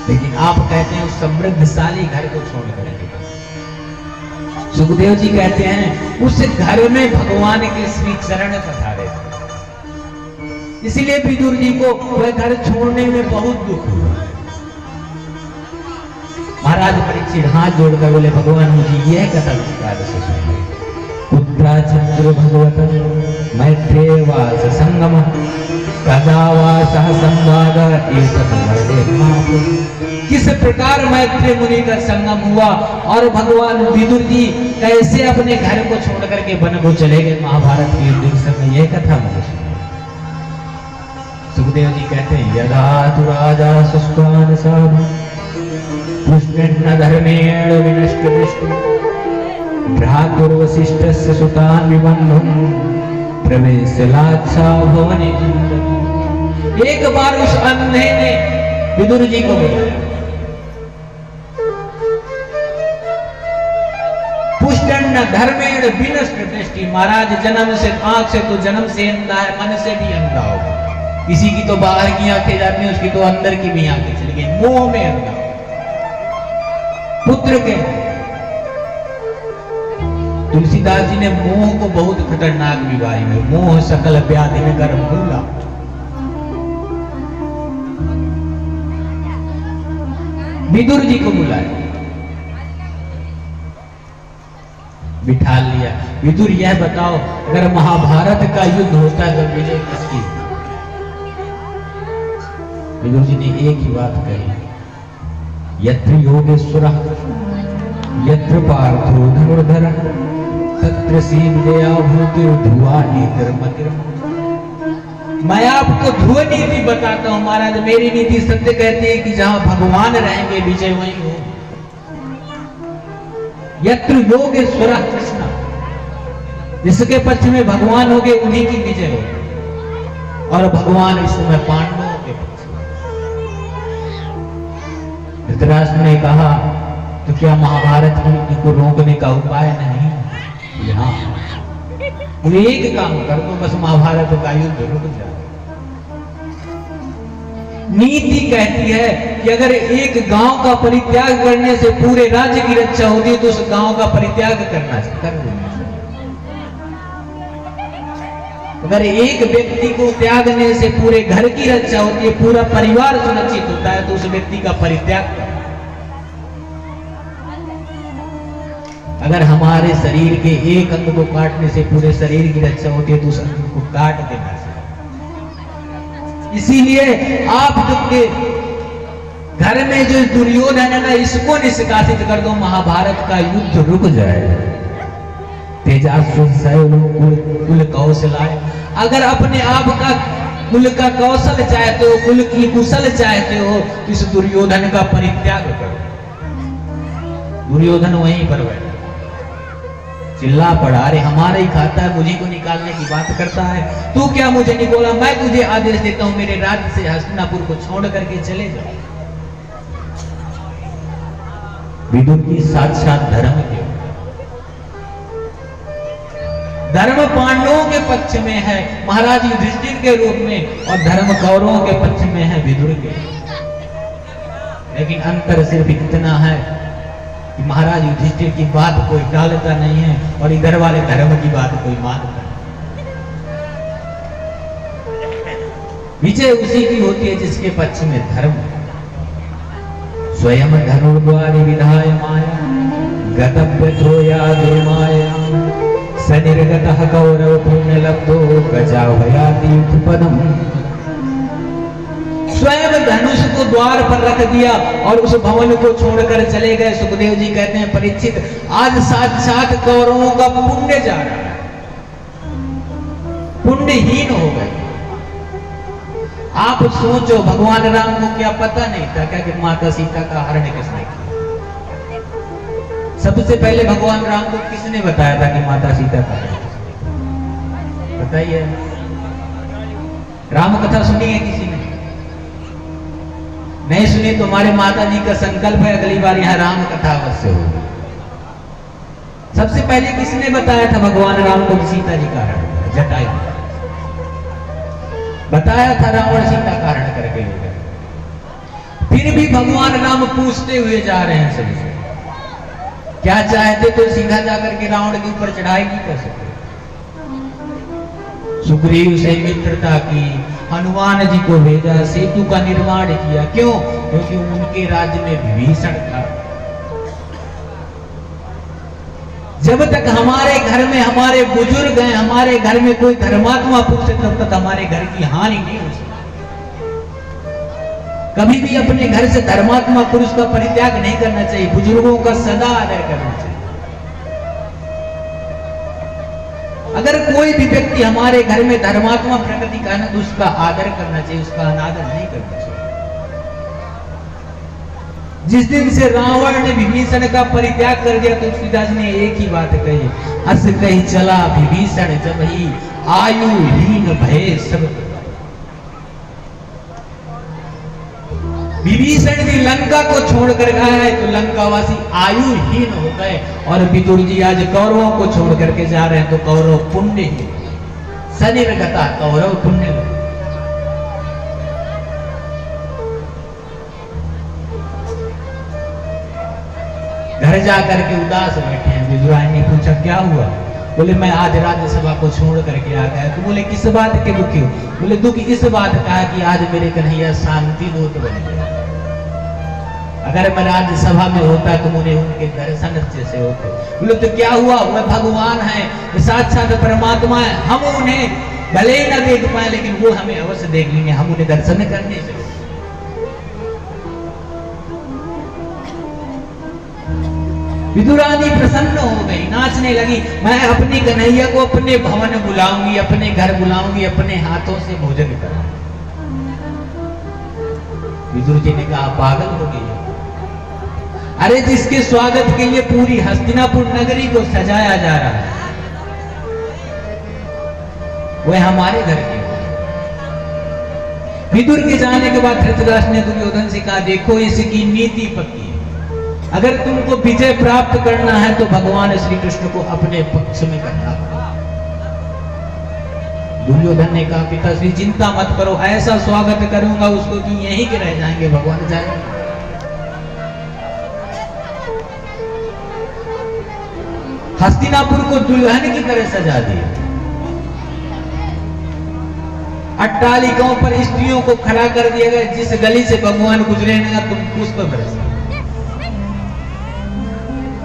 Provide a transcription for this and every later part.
लेकिन आप कहते हैं उस समृद्धशाली घर को छोड़ करके। सुखदेव जी कहते हैं उस घर में भगवान के श्री चरण पधारे थे, इसलिए विदुर जी को वह घर छोड़ने में बहुत दुख हुआ। महाराज परीक्षित हाथ जोड़कर बोले, भगवान मुझे यह कथा विस्तार से सुनाइए। पुत्राचंद्र भगवत मैत्रेयवास संगम कदा वा सह संवाद एतत् वर्णे। किस प्रकार मैत्रेय मुनि का संगम हुआ और भगवान विदुर जी कैसे अपने घर को छोड़ करके वन को चले गए, महाभारत के युद्ध समय यह कथा मुझे सुनाइए। सुखदेव जी कहते हैं, यदा तु राजा सुस्वान साधु पुष्पेण धर्मेण विनष्ट दृष्टि भ्रातुर्वसिष्ठस्य सुतान् विबन्धुं प्रवेशलाच्छा भवने। एक बार उस अंधे ने विदुर जी को बुलाया, पुष्टन धर्मेण विनष्ट दृष्टि। महाराज जन्म से आंख से तो जन्म से अंधा है, मन से भी अंधा होगा। किसी की तो बाहर की आंखें जाती हैं, उसकी तो अंदर की भी आंखें चली गई, मोह में अंधा। पुत्र के तुलसीदास जी ने मोह को बहुत खतरनाक बीमारी में, मोह सकल व्याधि में कर मूला। विदुर जी को बुलाया, बिठा लिया। विदुर यह बताओ, अगर महाभारत का युद्ध होता है तो विजय किसकी? विदुर जी ने एक ही बात कही, यत्र योगेश्वरः यत्र पार्थो धनुर्धरः तत्र सीमया भूतिर्ध्रुवानी धर्मतिर्। मैं आपको ध्रुव नीति बताता हूं महाराज, मेरी नीति सत्य कहती है कि जहां भगवान रहेंगे विजय वहीं हो। यत्र योगेश्वरः कृष्ण, जिसके पक्ष में भगवान होंगे उन्हीं की विजय होगी। और भगवान इस समय पांडवों के पक्ष में। धृतराष्ट्र ने कहा, तो क्या महाभारत की युद्ध को रोकने का उपाय नहीं? हाँ, एक काम कर दो, बस महाभारत का युद्ध रुक जाए। नीति कहती है कि अगर एक गांव का परित्याग करने से पूरे राज्य की रक्षा होती है तो उस गांव का परित्याग करना चाहिए। अगर एक व्यक्ति को त्यागने से पूरे घर की रक्षा होती है, पूरा परिवार सुरक्षित होता है, तो उस व्यक्ति का परित्याग करना। अगर हमारे शरीर के एक अंग को काटने से पूरे शरीर की रक्षा होती है तो उस अंग को काट देना चाहिए। इसीलिए आप के घर में जो दुर्योधन है ना, इसको निष्कासित कर दो, महाभारत का युद्ध रुक जाए। तेजासु कुल कौशलाय, अगर अपने आप का कुल का कौशल चाहते हो, कुल की कुशल चाहते हो, तो इस दुर्योधन का परित्याग करो। दुर्योधन वहीं पर बैठा चिल्ला पड़ा, अरे हमारा ही खाता है, मुझे को निकालने की बात करता है, तू क्या मुझे निकोला? मैं तुझे आदेश देता हूं, मेरे राज्य से हस्तिनापुर को छोड़ करके चले जाओ। विदुर की साक्षात धर्म के, धर्म पांडवों के पक्ष में है महाराज युधिष्ठिर के रूप में, और धर्म कौरवों के पक्ष में है विदुर के। लेकिन अंतर सिर्फ इतना है कि महाराज युधिष्ठिर की बात कोई टालता नहीं है और इधर वाले धर्म की बात कोई मानता नहीं। विजय उसी की होती है जिसके पक्ष में धर्म। स्वयं धनुर्द्वारि विधाय माया गतव्यथो या दुर्माया सनिर्गतः कौरव पुण्य लब्धो गजाभयाति पदम। स्वयं धनुष को द्वार पर रख दिया और उस भवन को छोड़कर चले गए। सुखदेव जी कहते हैं, परीक्षित आज साक्षात कौरवों का पुण्य जा रहा है, पुण्यहीन हो गए। आप सोचो, भगवान राम को क्या पता नहीं था क्या कि माता सीता का हरण किसने किया? सबसे पहले भगवान राम को किसने बताया था कि माता सीता का हरण किसने? बताइए, राम कथा सुनी है किसी ने? नहीं सुनी तो हमारे माता जी का संकल्प है अगली बार यहाँ राम कथा अवश्य होगी। सबसे पहले किसने बताया था भगवान राम को सीता जी का हरण? जटायु बताया था, रावण सीता का हरण करके ले गया। फिर भी भगवान राम पूछते हुए जा रहे हैं सबसे, क्या चाहते तो सीधा जाकर के रावण के ऊपर चढ़ाई नहीं कर सकते। सुग्रीव से मित्रता की, हनुमान जी को भेजा, सेतु का निर्माण किया। क्यों? क्योंकि उनके राज्य में विभीषण था। जब तक हमारे घर में हमारे बुजुर्ग हैं, हमारे घर में कोई धर्मात्मा पुरुष है, तब तक हमारे घर की हानि नहीं हो सकती। कभी भी अपने घर से धर्मात्मा पुरुष का परित्याग नहीं करना चाहिए। बुजुर्गों का सदा आदर करना चाहिए। अगर कोई भी व्यक्ति हमारे घर में धर्मात्मा प्रकृति का है ना, तो उसका आदर करना चाहिए, उसका अनादर नहीं करना चाहिए। जिस दिन से रावण ने विभीषण का परित्याग कर दिया, तो तुलसीदास ने एक ही बात कही, हंस कही चला विभीषण जब ही आयु हीन भय सब। विभीषण जी लंका को छोड़कर गए तो लंकावासी आयुहीन हो गए, और विदुर जी आज कौरवों को छोड़ करके जा रहे हैं तो कौरव पुण्यहीन, सनिर्गता कौरव पुण्य। घर जाकर के उदास बैठे हैं। विदुरानी ने पूछा क्या हुआ? बोले मैं आज राज्यसभा को छोड़ करके आ गया। तो बोले किस बात के दुखी हो? बोले दुख इस बात का है कि आज मेरे कन्हैया शांति दूत बन गए। अगर मैं राज्यसभा में होता तो मुझे उनके दर्शन जैसे होते। बोले तो क्या हुआ? वह भगवान है, साक्षात परमात्मा है, हम उन्हें भले ही न देख पाए लेकिन वो हमें अवश्य देख लेंगे, हम उन्हें दर्शन करने से। विदुरानी प्रसन्न हो गई, नाचने लगी। मैं अपनी कन्हैया को अपने भवन बुलाऊंगी, अपने घर बुलाऊंगी, अपने हाथों से भोजन कराऊंगी। विदुर जी ने कहा पागल हो गई? अरे जिसके स्वागत के लिए पूरी हस्तिनापुर नगरी को सजाया जा रहा है, वह हमारे घर के। विदुर के जाने के बाद धृतराष्ट्र ने दुर्योधन से कहा देखो इसकी नीति पक्की है, अगर तुमको विजय प्राप्त करना है तो भगवान श्री कृष्ण को अपने पक्ष में करना होगा। दुर्योधन ने कहा पिताश्री चिंता मत करो, ऐसा स्वागत करूंगा उसको कि यहीं के रह जाएंगे, भगवान जाएंगे। हस्तिनापुर को दुल्हन की तरह सजा दिया। अट्टालिकाओं पर स्त्रियों को खड़ा कर दिया गया, जिस गली से भगवान गुजरे ना तुम पुष्प बरसा।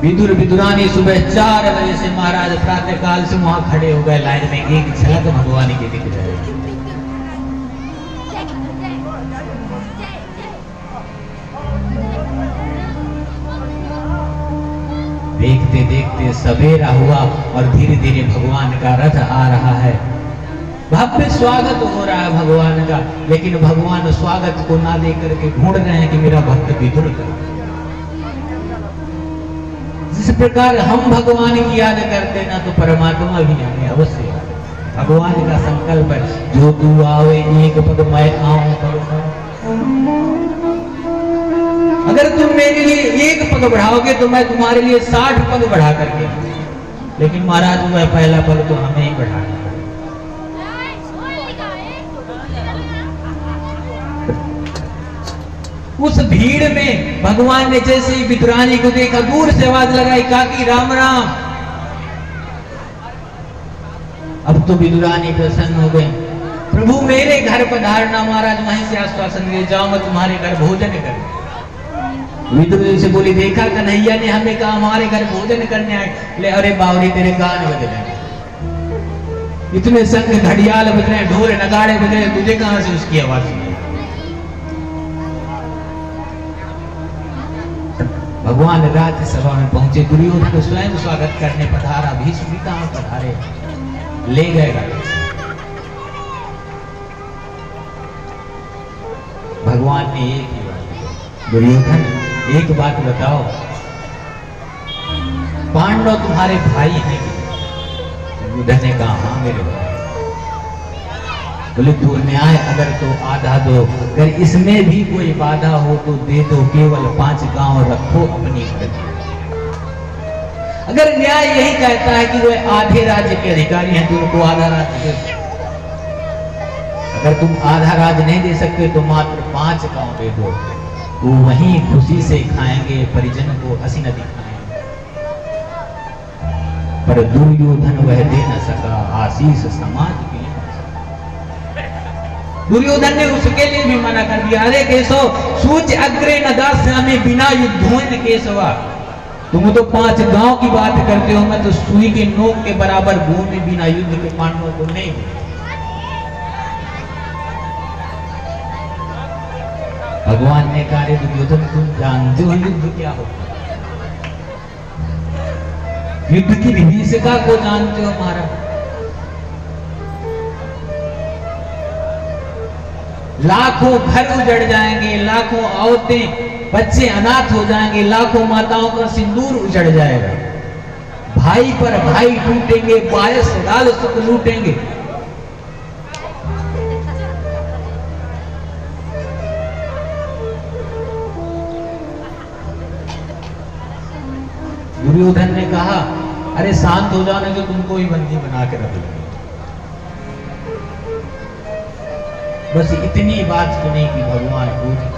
विदुर विदुरानी सुबह 4 बजे से महाराज प्रातः काल से वहां खड़े हो गए लाइन में, एक झलक भगवान की दिख जाएगी। देखते देखते सवेरा हुआ और धीरे धीरे भगवान का रथ आ रहा है। भव्य स्वागत हो रहा है भगवान का, लेकिन भगवान स्वागत को ना देकर के ढूंढ रहे हैं कि मेरा भक्त विदुर कर। जिस प्रकार हम भगवान की याद करते ना, तो परमात्मा भी हमें अवश्य। भगवान का संकल्प है जो तू आवे एक पग मैं आऊं पग। अगर तुम मेरे लिए एक पग बढ़ाओगे तो मैं तुम्हारे लिए 60 पग बढ़ा करके, लेकिन महाराज वह पहला पग तो हमें ही बढ़ाना है। उस भीड़ में भगवान ने जैसे ही विदुरानी को देखा, दूर से आवाज लगाई काकी राम राम। अब तो विदुरानी प्रसन्न हो गई, प्रभु मेरे घर पधारना। महाराज वहीं से आश्वासन दे जाओ मैं तुम्हारे घर भोजन कर। विदुर से बोली देखा कन्हैया ने हमें कहा हमारे घर भोजन करने आए। ले अरे बावरी तेरे कान बज रहे, इतने संग घड़ियाल बज रहे, ढोल नगाड़े बज रहे, तुझे कहां से उसकी आवाज सुनाई? भगवान राज्यसभा में पहुंचे, दुर्योधन को स्वयं स्वागत करने पधारा, भीष्म पितामह पधारे, ले गए। भगवान ने एक ही बात, दुर्योधन एक बात बताओ, पांडव तुम्हारे भाई हैं? दुर्योधन ने कहा हाँ मेरे भाई। बोले तो न्याय अगर तो आधा दो, अगर इसमें भी कोई बाधा हो तो दे दो, केवल 5 गांव रखो अपनी प्रति। अगर न्याय यही कहता है कि वह आधे राज्य के अधिकारी हैं तो उनको आधा राज्य दे। अगर तुम आधा राज्य नहीं दे सकते तो मात्र 5 गांव दे दो। वो वहीं खुशी से खाएंगे, परिजन को हंसी न दिखाएंगे। पर दुर्योधन वह दे न सका, आशीष समाज के लिए। दुर्योधन ने उसके लिए भी मना कर दिया, अरे केशव, सूच अग्रे न दास्यामि बिना युद्धोन केशवा। तुम तो 5 गांव की बात करते हो, मैं तो सुई के नोक के बराबर भूमि बिना युद्ध के पांडवों को नहीं। भगवान ने कहा, दुर्योधन तुम जानते हो युद्ध क्या होता है? युद्ध की विभीषिका को जानते हो महाराज? लाखों घर उजड़ जाएंगे, लाखों औरतें बच्चे अनाथ हो जाएंगे, लाखों माताओं का सिंदूर उजड़ जाएगा, भाई पर भाई टूटेंगे, 22 साल सुख लूटेंगे। दुर्योधन ने कहा, अरे शांत हो जाओ, नहीं तो तुमको ही बंदी बना के रख लेंगे। बस इतनी बात सुनी कि भगवान क्रोधित,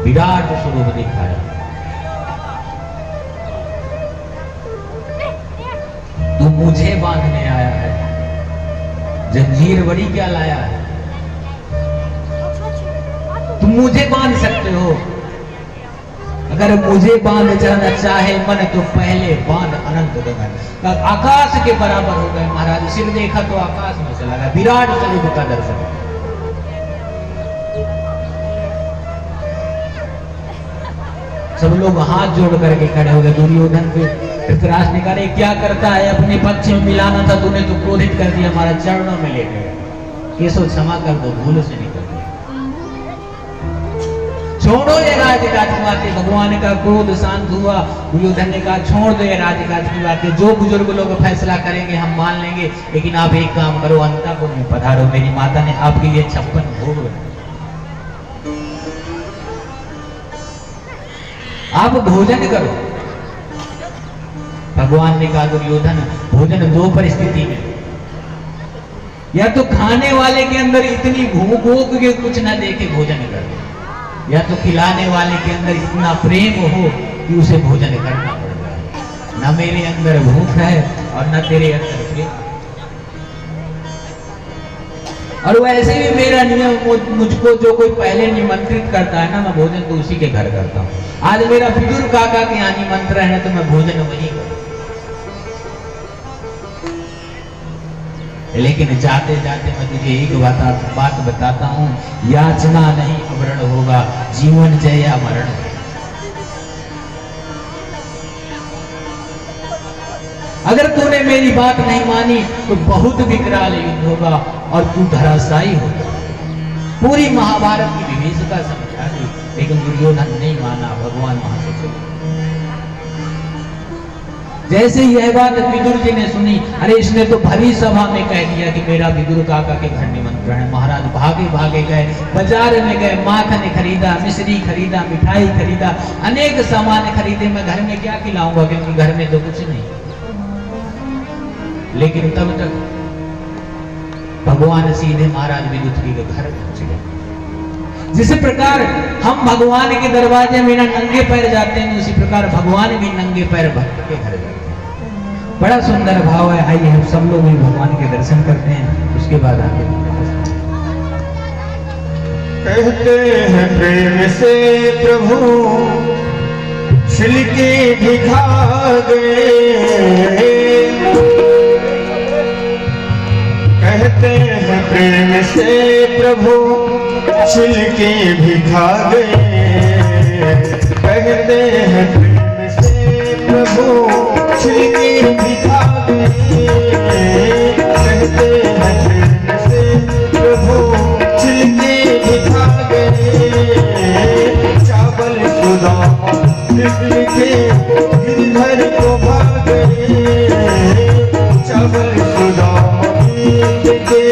विराट स्वरूप दिखाया। तू मुझे बांधने आया है, जंजीर बड़ी क्या लाया है? तुम मुझे बांध सकते हो, अगर मुझे बांध जाना चाहे मन तो पहले बांध अनंत गगन। आकाश के बराबर हो गए महाराज, सिर देखा तो आकाश में चला गया, विराट स्वरूप का दर्शन। सब लोग हाथ जोड़ करके खड़े हो गए। दुर्योधन पे धृतराष्ट्र ने कहा, क्या करता है, अपने पक्ष में मिलाना था, तूने तो क्रोधित कर दिया, हमारा चरणों में ले गया। केशव क्षमा कर दो, भूल से निकल गया। छोड़ो ये राजकाज की बातें, भगवान का क्रोध शांत हुआ। दुर्योधन ने कहा, छोड़ दो ये राजकाज की बातें, जो बुजुर्ग लोग फैसला करेंगे हम मान लेंगे, लेकिन आप एक काम करो, अंतःपुर में पधारो, मेरी माता ने आपके लिए 56 भोग बनाए, आप भोजन करो। भगवान ने कहा, दुर्योधन भोजन 2 परिस्थिति में, या तो खाने वाले के अंदर इतनी भूख हो कि कुछ ना देखे भोजन कर, या तो खिलाने वाले के अंदर इतना प्रेम हो कि उसे भोजन करना पड़ जाए। न मेरे अंदर भूख है और न तेरे अंदर प्रेम। और वैसे भी मेरा नियम, मुझको जो कोई पहले निमंत्रित करता है ना, मैं भोजन तो उसी के घर करता हूँ। आज मेरा विदुर काका के यहाँ निमंत्रण है तो मैं भोजन वहीं करूँ। लेकिन जाते जाते मैं तुझे एक बात बताता हूँ, याचना नहीं अवरण होगा, जीवन जय या मरण। अगर तूने मेरी बात नहीं मानी तो बहुत विकराल युद्ध होगा और तू धराशायी होगा। पूरी महाभारत की विभीषिका समझा दी, लेकिन दुर्योधन नहीं माना, भगवान वहां से चले। जैसे यह बात विदुर जी ने सुनी, अरे इसने तो भरी सभा में कह दिया कि मेरा विदुर काका के घर निमंत्रण है। महाराज भागे भागे गए, बाजार में गए, माखन खरीदा, मिश्री खरीदा, मिठाई खरीदा, अनेक सामान खरीदे। मैं घर में क्या खिलाऊंगा, क्योंकि घर में तो कुछ नहीं। लेकिन तब तक भगवान सीधे महाराज विदुर के घर पहुंच गए। जिस प्रकार हम भगवान के दरवाजे में नंगे पैर जाते हैं, उसी प्रकार भगवान भी नंगे पैर भक्त के घर जाते हैं। बड़ा सुंदर भाव है। आइए हम सब लोग भी भगवान के दर्शन करते हैं, उसके बाद आगे कहते हैं प्रेम से प्रभु छिलके दिखा गए, कहते हैं प्रेम से प्रभु छिलके भी खा गए, कहते हैं प्रेम से प्रभु छिलके भी खा गए, कहते हैं प्रेम से प्रभु छिलके भी खा गए। चावल सुदामा लिखे गिरधर को भाग गए, चावल सुदामा लिखे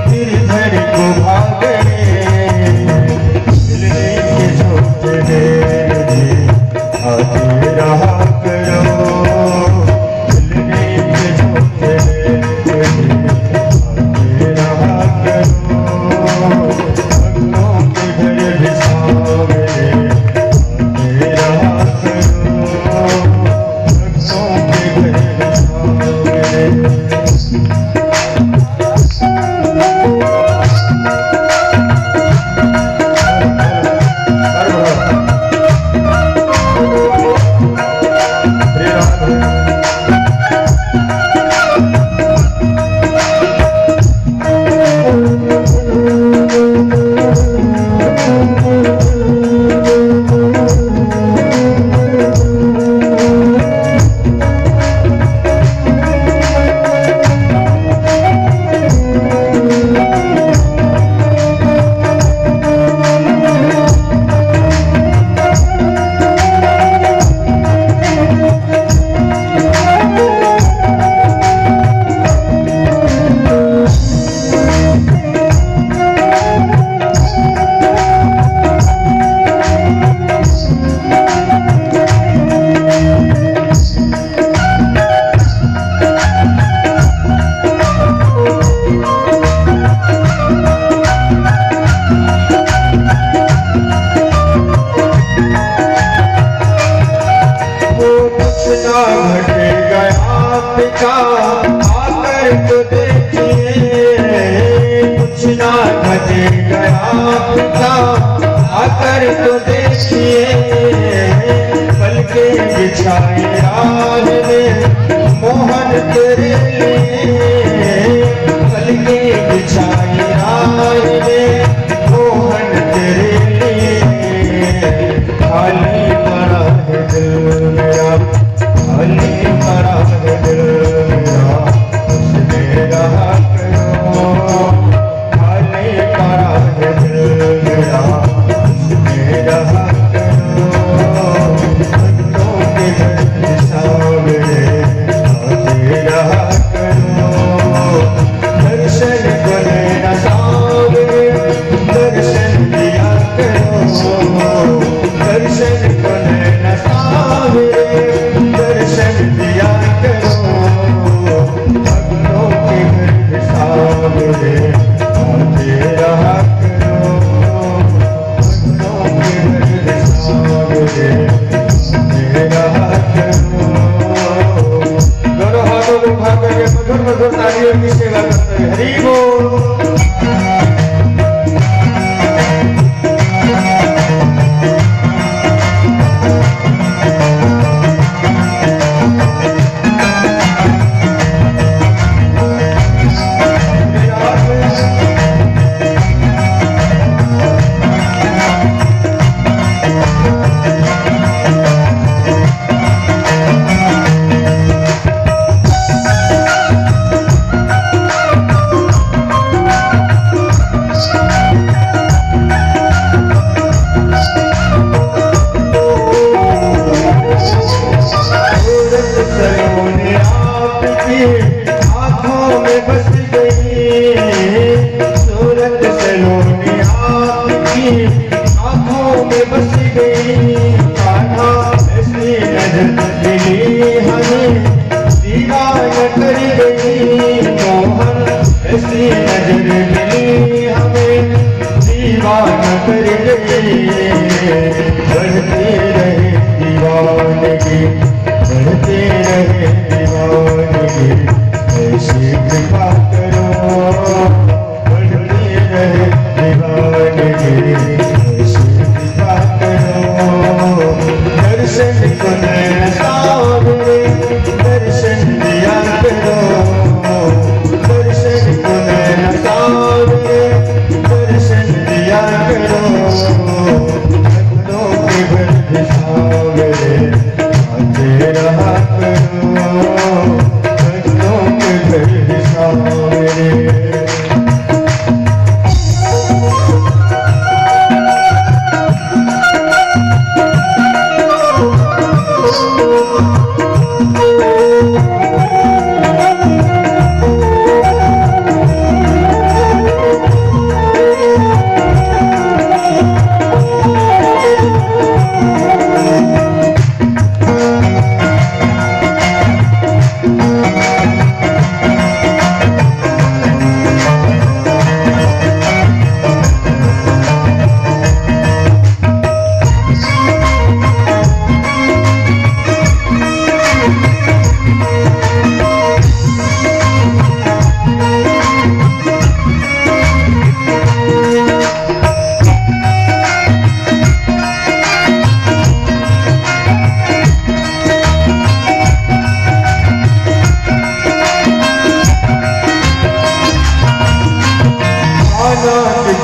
गिरधर को भाग गए। आते रहा करो, मिलने के झोंके आते रहा करो, अगलों के पिता आकर तो देखिए, पलके बिछाए राह में मोहन तेरे लिए, पलके बिछाए राह में मोहन तेरे लिए। खाली पड़ा है दिल मेरा, खाली पड़ा है दिल मेरा, उसमें रहा करो। खाली पड़ा है दिल मेरा, उसमें रहा करो। भक्तों के घर सामने आते रहा करो। दर्शन को नैना सामने दर्शन दिया करो। दर्शन को नैना सामने दर्शन दिया करो। भक्तों के घर सामने आते रहा करो। भक्तों के घर सामने आते रहा करो। दोनों हाथों को उठा करके मधुर मधुर तालियों की सेवा करते हैं। हरि बोल। आँखों में बस गई सूरत सलोनी आपकी, आँखों में बस गई। कान्हा ऐसी नजर मिली हमें दीवाना कर गई। मोहन ऐसी नजर मिली हमें दीवाना कर गई। बढ़ते रहे दीवानगी, बढ़ते रहे दीवानगी, ऐसी कृपा करो। बढ़ते रहे दीवानगी, ऐसी कृपा करो। दर्शन को नैना सामने दर्शन दिया करो। दर्शन को नैना सामने दर्शन दिया करो। भक्तों के घर सामने आते रहा करो। भक्तों के घर सामने।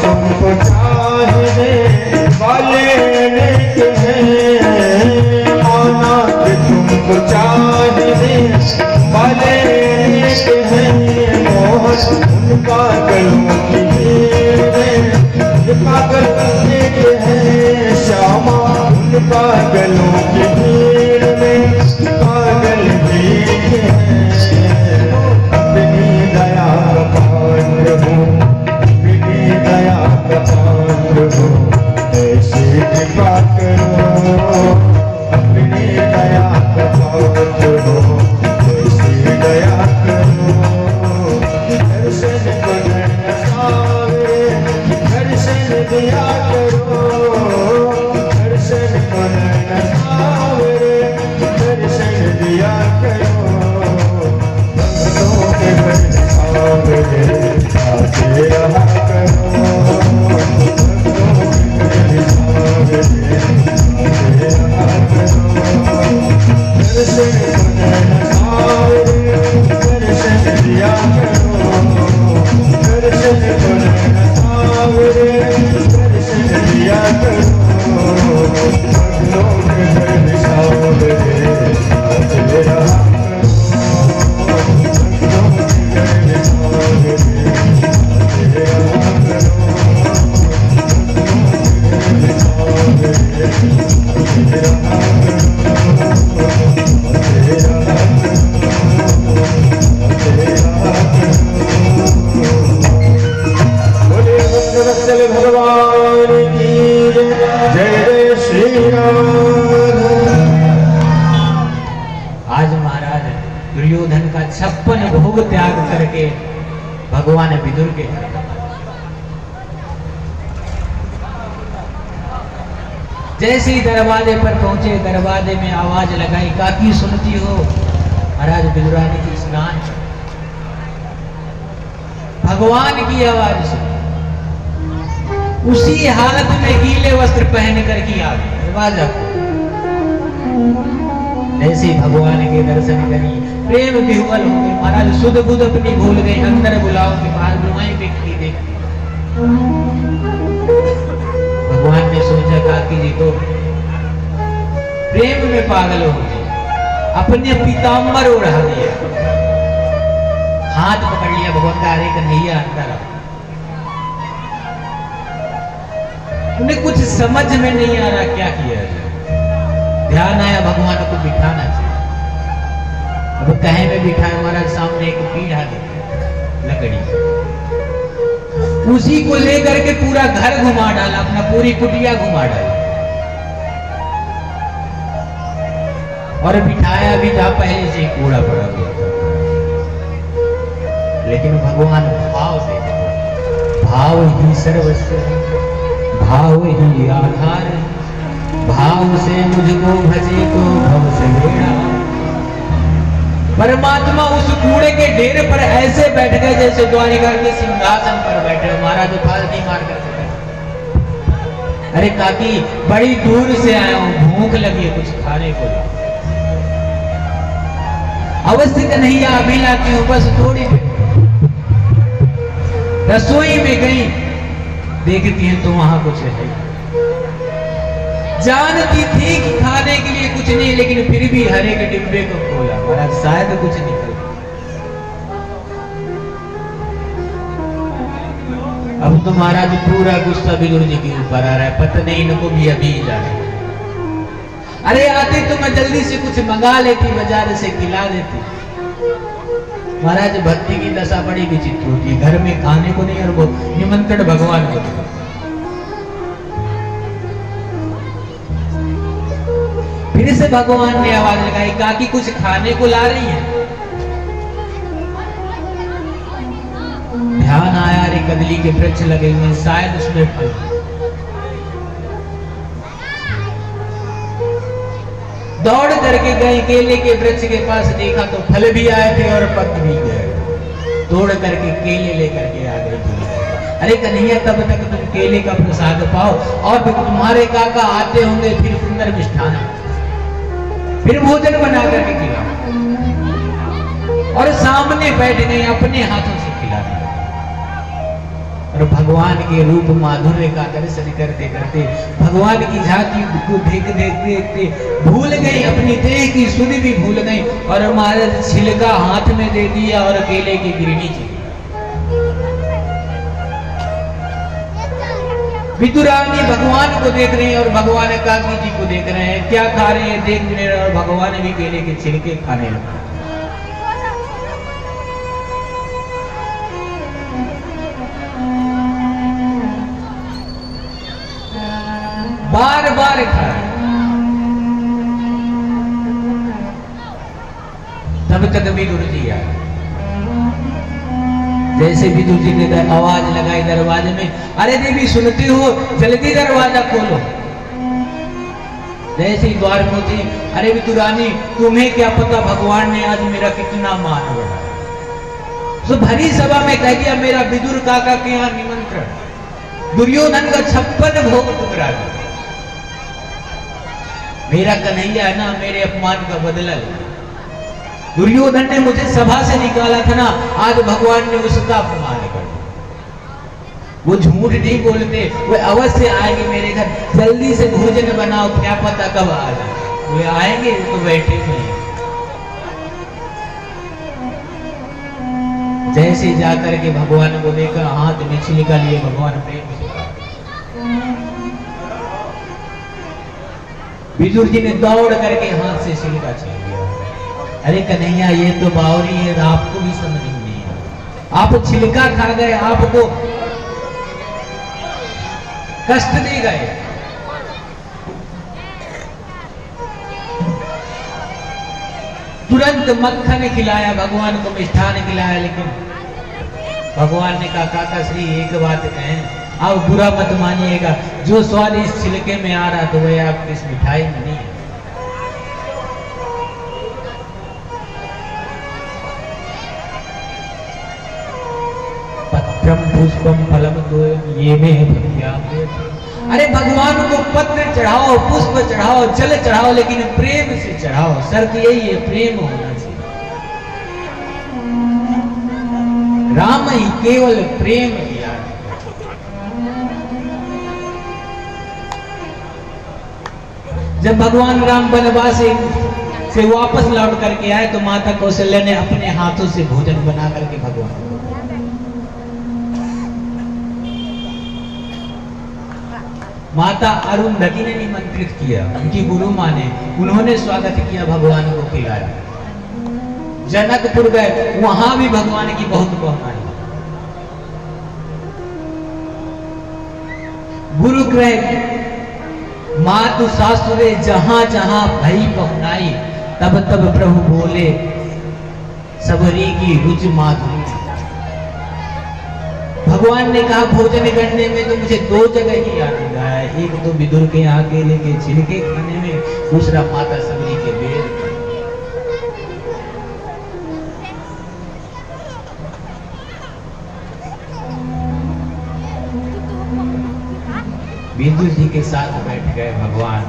तुमको चाहने वाले नेक हैं। माना कि तुमको चाहने वाले नेक हैं। मोहन उनका गलों की भीड़ में ये पागल नेक हैं। श्यामा उनका गलों की भीड़ में पागल नेक हैं। अपनी दया का पात्र हूँ, दया का पात्र हो, ऐसी कृपा करो। अपनी दया का पात्र हो, ऐसी दया करो। दर्शन को नैना सामने दर्शन दिया करो। दर्शन को नैना सामने दर्शन दिया करो। भक्तों के घर सामने आते रहा करो। भगवान की जय जय श्री राम। आज महाराज दुर्योधन का 56 भोग त्याग करके भगवान विदुर के जैसे ही दरवाजे पर पहुंचे, दरवाजे में आवाज लगाई, काकी सुनती हो? महाराज विदुरानी जी स्नान, भगवान की आवाज सुनी। उसी हालत में गीले वस्त्र पहन कर की आ गई दरवाजा। ऐसे ही भगवान के दर्शन करी, प्रेम विह्वल हो गए। महाराज सुध बुध अपनी भूल गई, अंदर बुलाओ के पास वहीं व्यक्ति देखती। भगवान ने सोचा काकी जी तो प्रेम में पागल हो गए, अपने पीताम्बर उड़ा दिया, हाथ पकड़ लिया भगवान का, अरे कन्हैया अंदर आओ। उन्हें कुछ समझ में नहीं आ रहा क्या किया जाए। ध्यान आया भगवान को बिठाना चाहिए। अब कहे में बिठाए, महाराज सामने एक पीढ़ा लकड़ी, उसी को लेकर के पूरा घर घुमा डाला, अपना पूरी कुटिया घुमा डाला और बिठाया भी था पहले से ही कूड़ा पड़ा हुआ था। लेकिन भगवान भाव से, भाव ही सर्वस्व है, भाव ही आधार है, भाव से मुझको भजे तो भव से बेड़ा। परमात्मा उस कूड़े के ढेर पर ऐसे बैठ गए जैसे द्वारिका के सिंहासन पर बैठे। महाराज फाल नहीं मार कर सकते। अरे काकी बड़ी दूर से आया हूं, भूख लगी है, कुछ खाने को ला। अवश्य कन्हैया अभी लाती हूं, बस थोड़ी देर। रसोई में गई, देखती है तो वहां कुछ है। जानती थी कि खाने के लिए कुछ नहीं, लेकिन फिर भी हरे के डिब्बे को खोला। महाराज शायद कुछ निकल। अब तो महाराज पूरा गुस्सा विदुर जी के ऊपर आ रहा है, पता नहीं इनको भी अभी जाना। अरे आते तो मैं जल्दी से कुछ मंगा लेती, बाजार से खिला देती। महाराज भक्ति की दशा बड़ी विचित्र होती है, घर में खाने को नहीं और वो निमंत्रण भगवान को। फिर से भगवान ने आवाज लगाई, काकी कुछ खाने को ला रही है? ध्यान आया, रे कदली के वृक्ष लगे हुए, शायद उसमें फल। दौड़ करके गए, केले के वृक्ष के पास देखा तो फल भी आए थे और पक भी गए। दौड़ करके केले लेकर के आ गए। अरे कन्हैया तब तक तुम केले का प्रसाद पाओ और तुम्हारे काका आते होंगे, फिर सुंदर मिष्ठान, फिर भोजन बना करके खिलाओ। और सामने बैठ गए, अपने हाथों से खिला दिया। और भगवान के रूप माधुर्य का दर्शन करते करते, भगवान की झांकी को देखते देखते भूल गई, अपनी देह की सुध भी भूल गई। और महाराज छिलका हाथ में दे दिया और केले की गिरनी चली। विदुरानी भगवान को देख रहे हैं और भगवान काकी जी को देख रहे हैं, क्या खा रहे हैं देख रहे हैं। और भगवान भी केले के छिलके खाने लगे। बार बार खाए, तब तक विदुर जी आए। जैसे विदुर जी ने आवाज लगाई दरवाजे में, अरे देवी सुनती हो, जल्दी दरवाजा खोलो। जैसे ही द्वार पहुंची, अरे विदुरानी तुम्हें क्या पता भगवान ने आज मेरा कितना मान बढ़ाया। तो भरी सभा में कह दिया, मेरा विदुर काका के यहाँ निमंत्रण, दुर्योधन का 56 भोग टुकरा दिया। मेरा कन्हैया है ना, मेरे अपमान का बदला ले। दुर्योधन ने मुझे सभा से निकाला था ना, आज भगवान ने उसका अपमान कर दिया। वो झूठ नहीं बोलते, वो अवश्य आएंगे मेरे घर। जल्दी से भोजन बनाओ, क्या पता कब आ जाए। वो आएंगे तो बैठे हुए। जैसे जाकर के भगवान को देखा, हाथ में छिलका लिए भगवान प्रेम से। विदुर जी ने दौड़ करके हाथ से छिलका छीन लिया। अरे कन्हैया ये तो बावरी है, आपको भी समझ नहीं है। आप छिलका खा गए, आपको कष्ट दे गए। तुरंत मक्खन खिलाया, भगवान को मिष्ठान खिलाया, लेकिन भगवान ने कहा काका श्री एक बात कहें, आप बुरा मत मानिएगा, जो स्वाद इस छिलके में आ रहा तो वह आपकी इस मिठाई में नहीं है। पत्रम पुष्पम फलम दो ये में भक्त्या। अरे भगवान को पत्र चढ़ाओ, पुष्प चढ़ाओ, जल चढ़ाओ, लेकिन प्रेम से चढ़ाओ। शर्त यही है, प्रेम होना चाहिए। राम ही केवल प्रेम किया। जब भगवान राम वनवास से वापस लौट करके आए तो माता कौशल्या ने अपने हाथों से भोजन बना करके भगवान को, माता अरुंधति ने निमंत्रित किया, उनकी गुरु माँ ने, उन्होंने स्वागत किया, भगवान को खिलाया। जनकपुर गए, वहां भी भगवान की बहुत बहुमानी। गुरु गृह मातु सासुरे जहां जहां भई पहुनाई, तब तब प्रभु बोले सबरी की रुचि माधुरी। भगवान ने कहा भोजन करने में तो मुझे दो जगह ही याद दिया है, एक तो विदुर के यहाँ केले के छिलके खाने में, दूसरा माता सबरी के बेर। विदुर जी के साथ बैठ गए भगवान।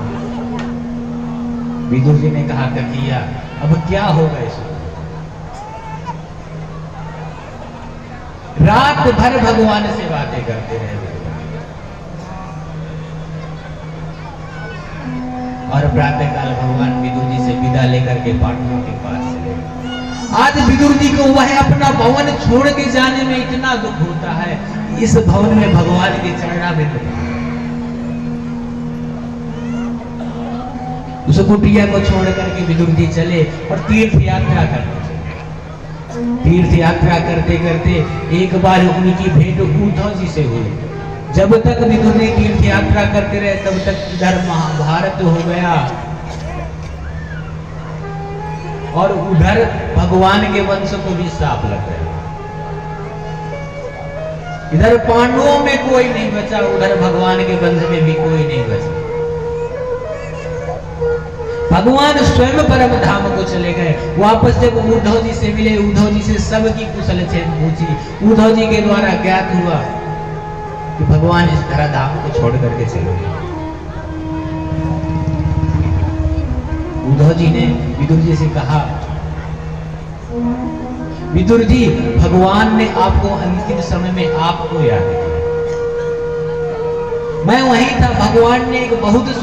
विदुर जी ने कहा ककिया अब क्या होगा इसमें। रात भर भगवान से बातें करते रहे और प्रातःकाल भगवान विदुर जी से विदा लेकर के पांडवों के पास चले। आज विदुर जी को वह अपना भवन छोड़ के जाने में इतना दुख होता है, इस भवन में भगवान के चरणामृत, उस कुटिया को छोड़ करके विदुर जी चले और तीर्थ यात्रा करते। तीर्थ यात्रा करते करते एक बार उनकी भेंट उद्धव जी से हुई। जब तक विदुर जी तीर्थ यात्रा करते रहे तब तक इधर महाभारत हो गया और उधर भगवान के वंश को भी श्राप लग गया। इधर पांडवों में कोई नहीं बचा, उधर भगवान के वंश में भी कोई नहीं बचा। भगवान स्वयं परम धाम को चले गए। वापस जब उद्धव जी से मिले, उद्धव जी से सबकी कुशल क्षेम पूछी। उद्धव जी के द्वारा ज्ञात हुआ कि भगवान इस धरा धाम को छोड़ करके चले गए। उद्धव जी ने विदुर जी से कहा, विदुर जी भगवान ने आपको अंतिम समय में आपको याद किया। मैं वहीं था, भगवान ने एक बहुत